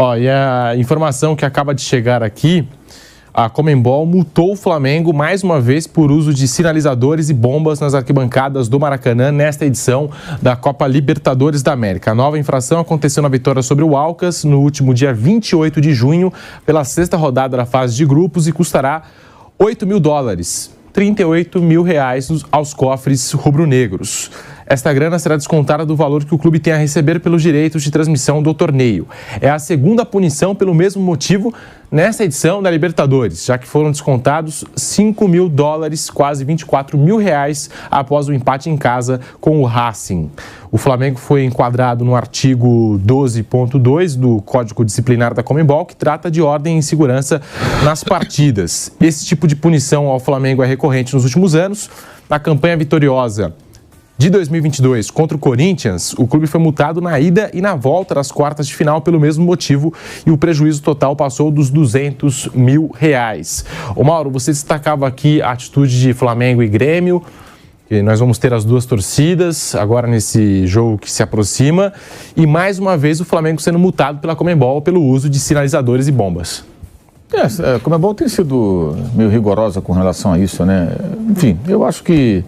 Ó, e a informação que acaba de chegar aqui, a Conmebol multou o Flamengo mais uma vez por uso de sinalizadores e bombas nas arquibancadas do Maracanã nesta edição da Copa Libertadores da América. A nova infração aconteceu na vitória sobre o Alcas no último dia 28 de junho, pela sexta rodada da fase de grupos, e custará $8 mil, R$38 mil aos cofres rubro-negros. Esta grana será descontada do valor que o clube tem a receber pelos direitos de transmissão do torneio. É a segunda punição pelo mesmo motivo nesta edição da Libertadores, já que foram descontados $5 mil, quase R$24 mil, após o empate em casa com o Racing. O Flamengo foi enquadrado no artigo 12.2 do Código Disciplinar da Conmebol, que trata de ordem e segurança nas partidas. Esse tipo de punição ao Flamengo é recorrente nos últimos anos. Na campanha vitoriosa de 2022 contra o Corinthians, o clube foi multado na ida e na volta das quartas de final pelo mesmo motivo, e o prejuízo total passou dos R$200 mil. Ô Mauro, você destacava aqui a atitude de Flamengo e Grêmio, que nós vamos ter as duas torcidas agora nesse jogo que se aproxima, e mais uma vez o Flamengo sendo multado pela Conmebol pelo uso de sinalizadores e bombas. A Conmebol tem sido meio rigorosa com relação a isso, né? Enfim, eu acho que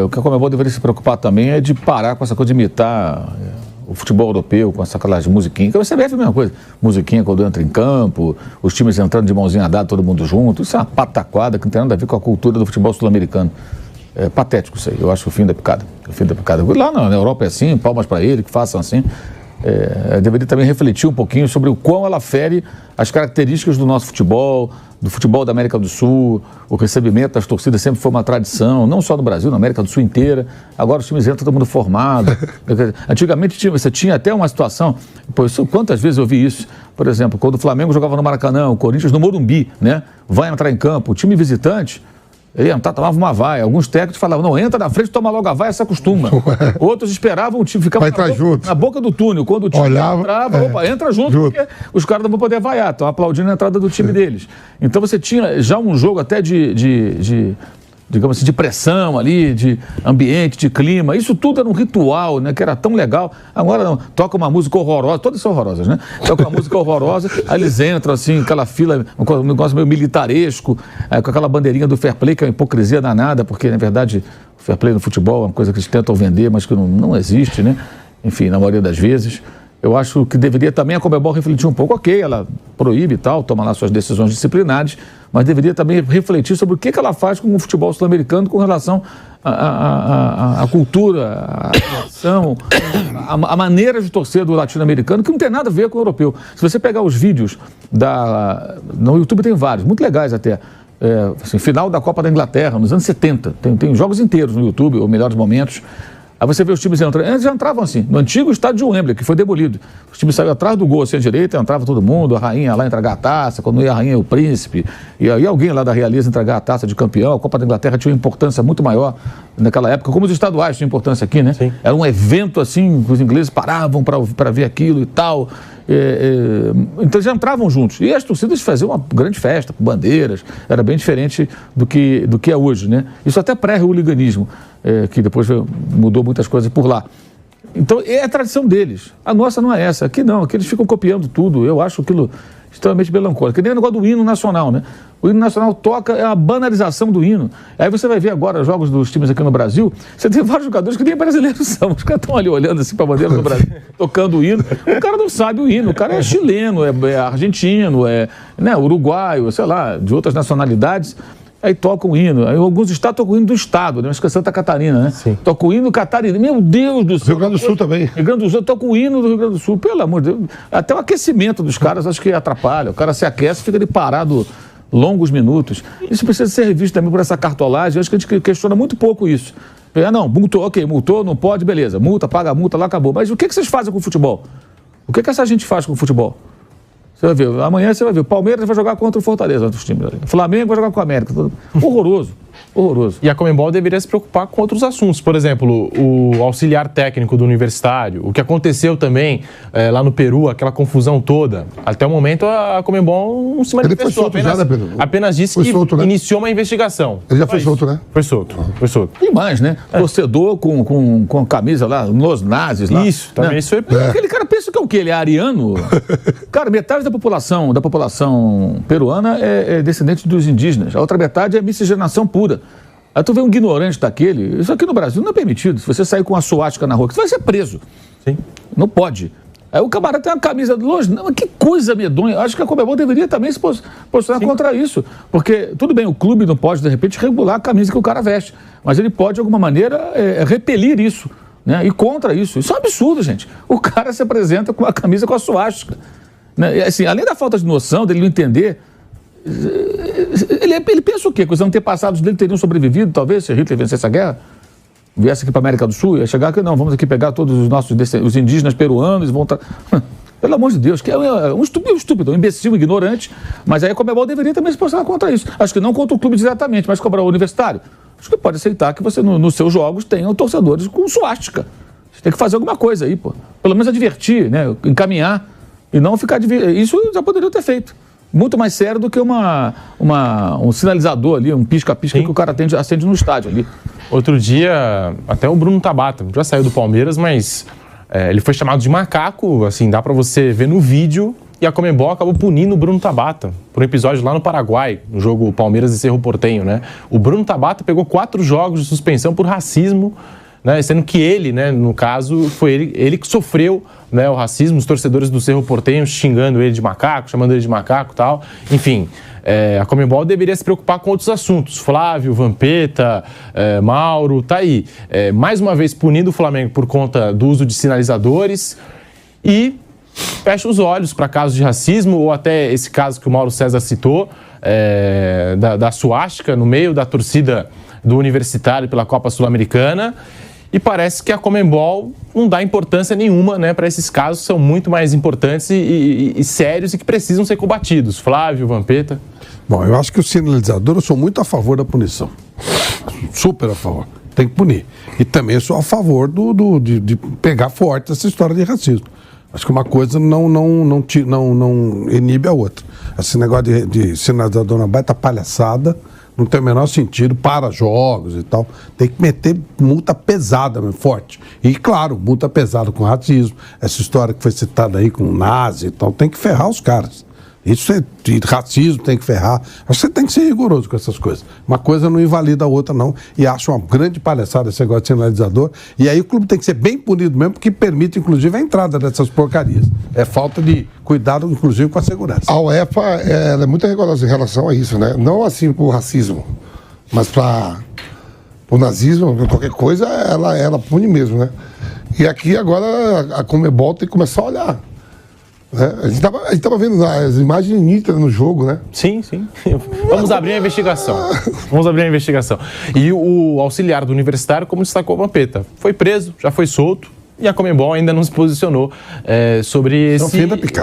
o que a Conmebol deveria se preocupar também é de parar com essa coisa de imitar o futebol europeu, com aquelas musiquinhas. Que a CBF é a mesma coisa. Musiquinha quando entra em campo, os times entrando de mãozinha dada, todo mundo junto. Isso é uma pataquada que não tem nada a ver com a cultura do futebol sul-americano. É patético isso aí. Eu acho o fim da picada. O fim da picada. Lá na Europa é assim, palmas para ele, que façam assim. Deveria também refletir um pouquinho sobre o quão ela fere as características do nosso futebol, do futebol da América do Sul. O recebimento das torcidas sempre foi uma tradição, não só no Brasil, na América do Sul inteira. Agora os times entram todo mundo formado. Antigamente você tinha até uma situação, quantas vezes eu vi isso? Por exemplo, quando o Flamengo jogava no Maracanã, o Corinthians no Morumbi, né? Vai entrar em campo, o time visitante ele tomava uma vaia. Alguns técnicos falavam, não, entra na frente, toma logo a vaia, se acostuma. Outros esperavam o time ficar na boca do túnel. Quando o time entrava, entra junto, porque os caras não vão poder vaiar. Estão aplaudindo a entrada do time deles. Então você tinha já um jogo até digamos assim, de pressão ali, de ambiente, de clima. Isso tudo era um ritual, né, que era tão legal. Agora não, toca uma música horrorosa, todas são horrorosas, né? Toca uma música horrorosa, aí eles entram assim, aquela fila, um negócio meio militaresco, com aquela bandeirinha do fair play, que é uma hipocrisia danada, porque, na verdade, o fair play no futebol é uma coisa que eles tentam vender, mas que não existe, né? Enfim, na maioria das vezes. Eu acho que deveria também a Conmebol refletir um pouco. Ok, ela proíbe e tal, toma lá suas decisões disciplinares, mas deveria também refletir sobre o que ela faz com o futebol sul-americano com relação à cultura, à relação, a maneira de torcer do latino-americano, que não tem nada a ver com o europeu. Se você pegar os vídeos no YouTube, tem vários, muito legais até, assim, final da Copa da Inglaterra, nos anos 70, tem jogos inteiros no YouTube, ou melhores momentos. Aí você vê os times entrando. Eles já entravam assim, no antigo estádio de Wembley, que foi demolido. Os times saíam atrás do gol, assim, à direita, entrava todo mundo, a rainha lá entregar a taça, quando ia a rainha, o príncipe, e aí alguém lá da realeza entregar a taça de campeão. A Copa da Inglaterra tinha uma importância muito maior naquela época, como os estaduais tinham importância aqui, né? Sim. Era um evento assim, que os ingleses paravam para ver aquilo e tal. Então já entravam juntos. E as torcidas faziam uma grande festa, com bandeiras, era bem diferente do que é hoje, né? Isso até pré-hooliganismo, que depois mudou muitas coisas por lá. Então é a tradição deles. A nossa não é essa. Aqui não, aqui eles ficam copiando tudo. Eu acho aquilo extremamente melancólico. Que nem o negócio do hino nacional, né? O hino nacional toca, é a banalização do hino. Aí você vai ver agora jogos dos times aqui no Brasil, você tem vários jogadores que nem brasileiros são. Os caras estão ali olhando assim para a bandeira do Brasil, tocando o hino. O cara não sabe o hino, o cara é chileno, é argentino, né, uruguaio, sei lá, de outras nacionalidades. Aí toca o hino. Aí alguns estados tocam o hino do estado, né? Acho que é Santa Catarina, né? Sim. Toca o hino catarinense. Meu Deus do céu. Rio Grande do Sul também. Rio Grande do Sul toca o hino do Rio Grande do Sul. Pelo amor de Deus. Até o aquecimento dos caras acho que atrapalha. O cara se aquece e fica ali parado longos minutos. Isso precisa ser revisto também por essa cartolagem. Acho que a gente questiona muito pouco isso. Não, multou, ok, multou, não pode, beleza. Multa, paga a multa, lá acabou. Mas o que vocês fazem com o futebol? O que essa gente faz com o futebol? Você vai ver, amanhã você vai ver, o Palmeiras vai jogar contra o Fortaleza, outros times ali. O Flamengo vai jogar com o América. Horroroso. Horroroso. E a Conmebol deveria se preocupar com outros assuntos. Por exemplo, o auxiliar técnico do Universitário, o que aconteceu também lá no Peru, aquela confusão toda. Até o momento, a Conmebol não se manifestou. Ele foi solto já, né, Pedro? Apenas disse que solto, né? Iniciou uma investigação. Ele já foi solto, né? Foi solto. E mais, né? Torcedor com camisa lá, nos nazis lá. Isso, também né? isso foi... Aquele cara pensa que é o quê? Ele é ariano? Cara, metade da população peruana é descendente dos indígenas. A outra metade é miscigenação pura. Aí tu vê um ignorante daquele, isso aqui no Brasil não é permitido. Se você sair com uma suástica na rua, você vai ser preso. Sim. Não pode. Aí o camarada tem uma camisa de longe. Não, que coisa medonha. Acho que a Conmebol deveria também se posicionar contra isso. Porque, tudo bem, o clube não pode, de repente, regular a camisa que o cara veste. Mas ele pode, de alguma maneira, repelir isso. Né? E contra isso. Isso é um absurdo, gente. O cara se apresenta com a camisa com a suástica. Né? Assim, além da falta de noção, dele não entender, ele pensa o quê? Que os antepassados dele teriam sobrevivido, talvez, se Hitler vencesse a guerra? Viesse aqui para a América do Sul, ia chegar aqui, não, vamos aqui pegar todos os nossos os indígenas peruanos e vão... Pelo amor de Deus, que é um estúpido, um imbecil, um ignorante, mas aí a Conmebol deveria também se posicionar contra isso. Acho que não contra o clube diretamente, mas contra o Universitário. Acho que pode aceitar que você, nos seus jogos, tenha torcedores com suástica. Você tem que fazer alguma coisa aí, pô. Pelo menos advertir, né? Encaminhar e não ficar... Isso já poderia ter feito. Muito mais sério do que um sinalizador ali, um pisca-pisca que o cara acende no estádio ali. Outro dia, até o Bruno Tabata, já saiu do Palmeiras, mas ele foi chamado de macaco, assim, dá pra você ver no vídeo, e a Conmebol acabou punindo o Bruno Tabata por um episódio lá no Paraguai, no jogo Palmeiras e Cerro Porteño, né? O Bruno Tabata pegou 4 jogos de suspensão por racismo, né, sendo que ele, né, no caso, foi ele que sofreu, né, o racismo, os torcedores do Cerro Porteño xingando ele de macaco, chamando ele de macaco e tal. Enfim, a Conmebol deveria se preocupar com outros assuntos. Flávio, Vampeta, Mauro, tá aí. Mais uma vez punindo o Flamengo por conta do uso de sinalizadores e fecha os olhos para casos de racismo ou até esse caso que o Mauro César citou, da suástica no meio da torcida do Universitário pela Copa Sul-Americana. E parece que a Conmebol não dá importância nenhuma, né, para esses casos que são muito mais importantes e sérios e que precisam ser combatidos. Flávio, Vampeta. Bom, eu acho que o sinalizador, eu sou muito a favor da punição. Super a favor. Tem que punir. E também sou a favor de pegar forte essa história de racismo. Acho que uma coisa não inibe a outra. Esse negócio de sinalizador na baita palhaçada. Não tem o menor sentido para jogos e tal. Tem que meter multa pesada, forte. E, claro, multa pesada com racismo. Essa história que foi citada aí com o nazi e tal, tem que ferrar os caras. Isso racismo tem que ferrar. Você tem que ser rigoroso com essas coisas. Uma coisa não invalida a outra, não. E acho uma grande palhaçada esse negócio de sinalizador. E aí o clube tem que ser bem punido mesmo, porque permite, inclusive, a entrada dessas porcarias. É falta de cuidado, inclusive, com a segurança. A UEFA ela é muito rigorosa em relação a isso, né? Não assim para o racismo, mas para o nazismo, qualquer coisa, ela pune mesmo, né? E aqui agora a Conmebol tem que começar a olhar. A gente estava vendo as imagens nítidas no jogo, né? Sim. Vamos abrir a investigação. E o auxiliar do Universitário, como destacou o Vampeta, foi preso, já foi solto. E a Conmebol ainda não se posicionou sobre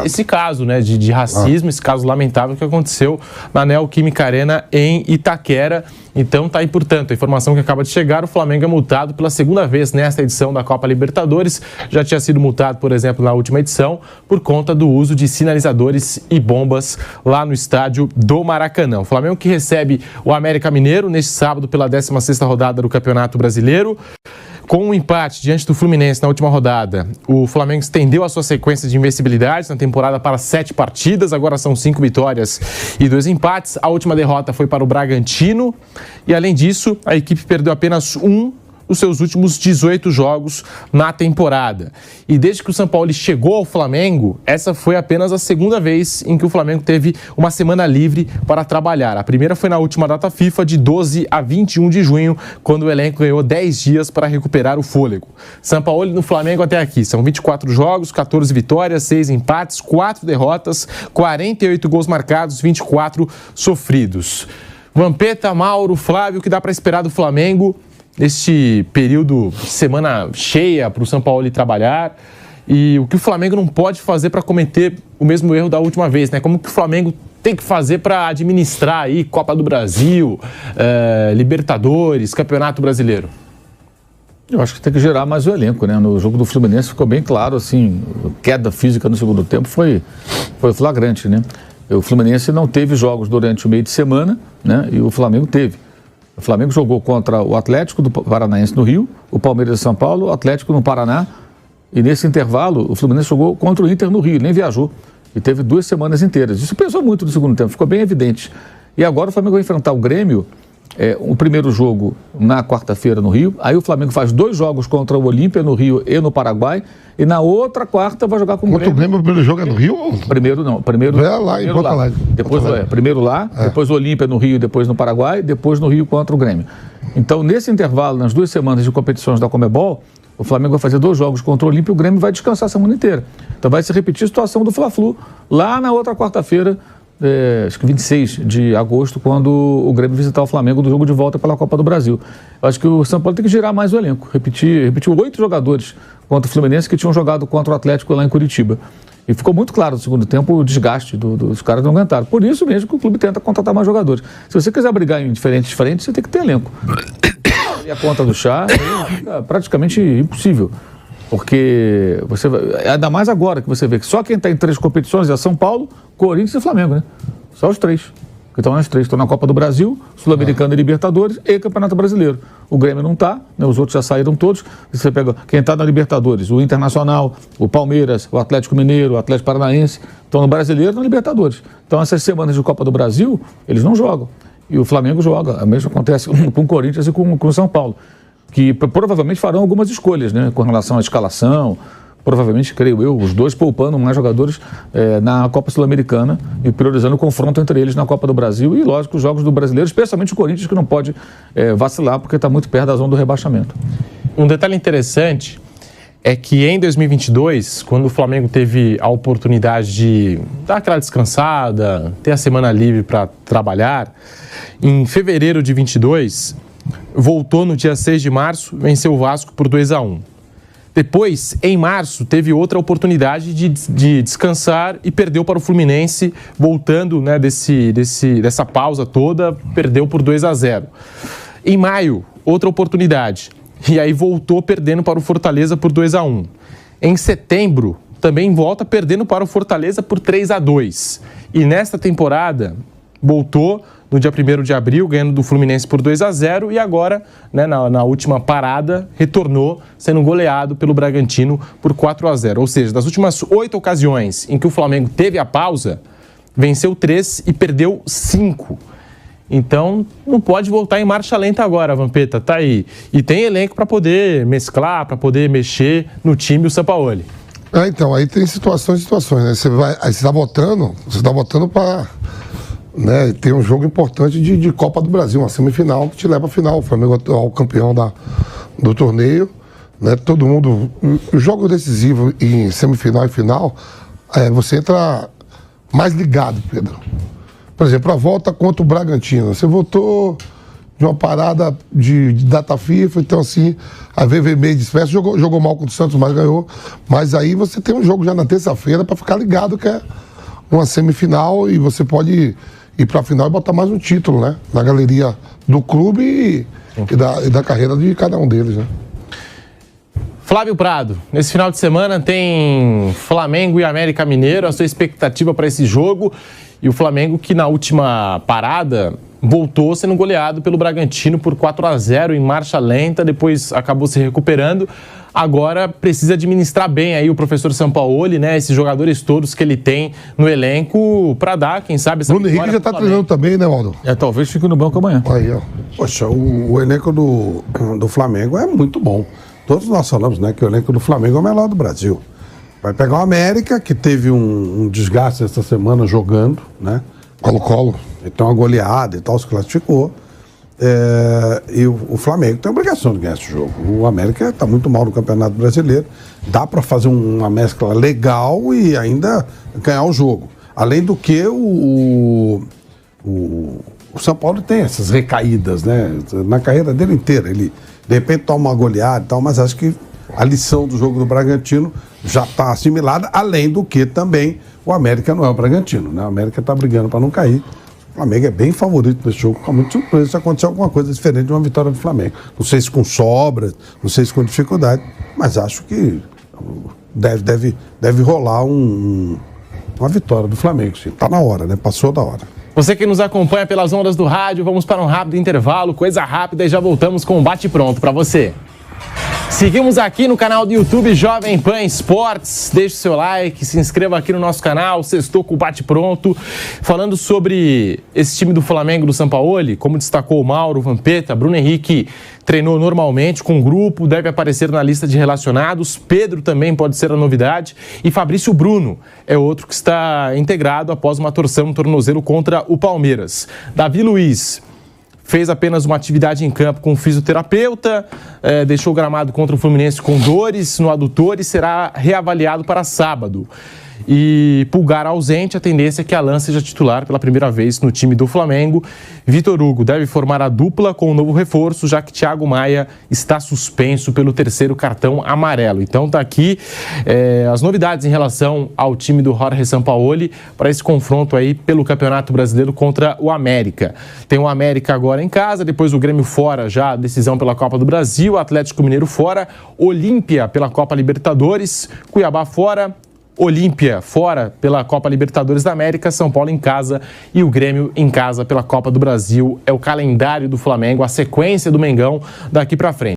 esse caso, né, de racismo, esse caso lamentável que aconteceu na Neoquímica Arena em Itaquera. Então tá aí, portanto, a informação que acaba de chegar, o Flamengo é multado pela segunda vez nesta edição da Copa Libertadores. Já tinha sido multado, por exemplo, na última edição, por conta do uso de sinalizadores e bombas lá no estádio do Maracanã. O Flamengo que recebe o América Mineiro neste sábado pela 16ª rodada do Campeonato Brasileiro. Com um empate diante do Fluminense na última rodada, o Flamengo estendeu a sua sequência de invencibilidades na temporada para 7 partidas, agora são 5 vitórias e 2 empates. A última derrota foi para o Bragantino e, além disso, a equipe perdeu apenas dos seus últimos 18 jogos na temporada. E desde que o São Paulo chegou ao Flamengo, essa foi apenas a segunda vez em que o Flamengo teve uma semana livre para trabalhar. A primeira foi na última data FIFA, de 12 a 21 de junho, quando o elenco ganhou 10 dias para recuperar o fôlego. São Paulo no Flamengo até aqui são 24 jogos, 14 vitórias, 6 empates, 4 derrotas, 48 gols marcados, 24 sofridos. Vampeta, Mauro, Flávio, o que dá para esperar do Flamengo neste período de semana cheia para o São Paulo trabalhar, e o que o Flamengo não pode fazer para cometer o mesmo erro da última vez, né? Como que o Flamengo tem que fazer para administrar aí Copa do Brasil, Libertadores, Campeonato Brasileiro? Eu acho que tem que gerar mais o elenco, né? No jogo do Fluminense ficou bem claro, assim, queda física no segundo tempo foi flagrante, né? O Fluminense não teve jogos durante o meio de semana, né? E o Flamengo teve. O Flamengo jogou contra o Atlético do Paranaense no Rio, o Palmeiras de São Paulo, o Atlético no Paraná, e nesse intervalo o Fluminense jogou contra o Inter no Rio, nem viajou, e teve 2 semanas inteiras. Isso pesou muito no segundo tempo, ficou bem evidente. E agora o Flamengo vai enfrentar o Grêmio, o primeiro jogo na quarta-feira no Rio, aí o Flamengo faz 2 jogos contra o Olímpia no Rio e no Paraguai, e na outra quarta vai jogar com o Grêmio. Contra o Grêmio, o primeiro jogo é no Rio? Primeiro é lá em Porto Alegre. Depois primeiro lá, depois o Olímpia no Rio, depois no Paraguai, depois no Rio contra o Grêmio. Então, nesse intervalo, nas 2 semanas de competições da Conmebol, o Flamengo vai fazer 2 jogos contra o Olímpia e o Grêmio vai descansar a semana inteira. Então vai se repetir a situação do Fla-Flu lá na outra quarta-feira, acho que 26 de agosto, quando o Grêmio visitar o Flamengo do jogo de volta pela Copa do Brasil. Eu acho que o São Paulo tem que girar mais o elenco, repetiu 8 jogadores contra o Fluminense que tinham jogado contra o Atlético lá em Curitiba. E ficou muito claro no segundo tempo o desgaste dos caras não aguentaram. Por isso mesmo que o clube tenta contratar mais jogadores. Se você quiser brigar em diferentes frentes, você tem que ter elenco. E a conta do chá é praticamente impossível. Porque você ainda mais agora que você vê que só quem está em 3 competições é São Paulo, Corinthians e Flamengo, né? Só os 3. Que estão nas 3. Estão na Copa do Brasil, Sul-Americana e Libertadores e Campeonato Brasileiro. O Grêmio não está, né? Os outros já saíram todos. Você pega quem está na Libertadores, o Internacional, o Palmeiras, o Atlético Mineiro, o Atlético Paranaense, estão no Brasileiro e na Libertadores. Então essas semanas de Copa do Brasil, eles não jogam. E o Flamengo joga. O mesmo acontece com o Corinthians e com o São Paulo, que provavelmente farão algumas escolhas, né, com relação à escalação, provavelmente, creio eu, os 2 poupando mais jogadores na Copa Sul-Americana e priorizando o confronto entre eles na Copa do Brasil e, lógico, os jogos do Brasileiro, especialmente o Corinthians, que não pode vacilar porque está muito perto da zona do rebaixamento. Um detalhe interessante é que em 2022, quando o Flamengo teve a oportunidade de dar aquela descansada, ter a semana livre para trabalhar, em fevereiro de 22, voltou no dia 6 de março, venceu o Vasco por 2-1. Depois, em março, teve outra oportunidade de descansar e perdeu para o Fluminense, voltando, né, dessa pausa toda, perdeu por 2-0. Em maio, outra oportunidade, e aí voltou perdendo para o Fortaleza por 2-1. Em setembro, também volta perdendo para o Fortaleza por 3-2. E nesta temporada, voltou no dia 1º de abril, ganhando do Fluminense por 2-0 e agora, né, na última parada, retornou sendo goleado pelo Bragantino por 4-0. Ou seja, das últimas 8 ocasiões em que o Flamengo teve a pausa, venceu 3 e perdeu 5. Então, não pode voltar em marcha lenta agora, Vampeta, tá aí. E tem elenco para poder mesclar, para poder mexer no time o Sampaoli. Então, aí tem situações, né? Você está votando para... Né, tem um jogo importante de Copa do Brasil, uma semifinal que te leva à final. O Flamengo é o campeão do torneio, né, todo mundo... O jogo decisivo em semifinal e final, você entra mais ligado, Pedro. Por exemplo, a volta contra o Bragantino. Você votou de uma parada de data FIFA, então assim, a VV meio disperso, jogou mal contra o Santos, mas ganhou. Mas aí você tem um jogo já na terça-feira para ficar ligado, que é uma semifinal, e você pode ir para a final e botar mais um título, né? Na galeria do clube e da carreira de cada um deles, né? Flávio Prado, nesse final de semana tem Flamengo e América Mineiro, a sua expectativa para esse jogo, e o Flamengo que na última parada voltou sendo goleado pelo Bragantino por 4-0 em marcha lenta, depois acabou se recuperando. Agora precisa administrar bem aí o professor Sampaoli, né? Esses jogadores todos que ele tem no elenco para dar, quem sabe, essa Bruno Henrique já está treinando também, né, Waldo? Talvez fique no banco amanhã. Aí, ó. Poxa, o elenco do Flamengo é muito bom. Todos nós falamos, né, que o elenco do Flamengo é o melhor do Brasil. Vai pegar o América, que teve um desgaste essa semana jogando, né? Colo-colo. Então, uma goleada e tal, se classificou. E o Flamengo tem a obrigação de ganhar esse jogo. O América está muito mal no Campeonato Brasileiro. Dá para fazer uma mescla legal e ainda ganhar o jogo. Além do que o São Paulo tem essas recaídas, né? Na carreira dele inteira. Ele, de repente, toma uma goleada e tal, mas acho que a lição do jogo do Bragantino já está assimilada, além do que também o América não é o Bragantino, né? O América está brigando para não cair. O Flamengo é bem favorito nesse jogo, fica muito surpreso se acontecer alguma coisa diferente de uma vitória do Flamengo. Não sei se com sobras, não sei se com dificuldade, mas acho que deve rolar uma vitória do Flamengo, sim. Tá na hora, né? Passou da hora. Você que nos acompanha pelas ondas do rádio, vamos para um rápido intervalo, coisa rápida, e já voltamos com o Bate Pronto para você. Seguimos aqui no canal do YouTube Jovem Pan Esportes. Deixe o seu like, se inscreva aqui no nosso canal. Sextou com o Bate Pronto. Falando sobre esse time do Flamengo do Sampaoli, como destacou o Mauro, o Vampeta, Bruno Henrique treinou normalmente com o grupo, deve aparecer na lista de relacionados. Pedro também pode ser a novidade. E Fabrício Bruno é outro que está integrado após uma torção no tornozelo contra o Palmeiras. Davi Luiz fez apenas uma atividade em campo com o fisioterapeuta, deixou o gramado contra o Fluminense com dores no adutor e será reavaliado para sábado. E Pulgar ausente, a tendência é que Alan seja titular pela primeira vez no time do Flamengo. Vitor Hugo deve formar a dupla com o novo reforço, já que Thiago Maia está suspenso pelo 3º cartão amarelo. Então tá aqui as novidades em relação ao time do Jorge Sampaoli para esse confronto aí pelo Campeonato Brasileiro contra o América. Tem o América agora em casa, depois o Grêmio fora, já decisão pela Copa do Brasil, Atlético Mineiro fora, Olímpia pela Copa Libertadores, Cuiabá fora, Olímpia fora pela Copa Libertadores da América, São Paulo em casa e o Grêmio em casa pela Copa do Brasil. É o calendário do Flamengo, a sequência do Mengão daqui para frente.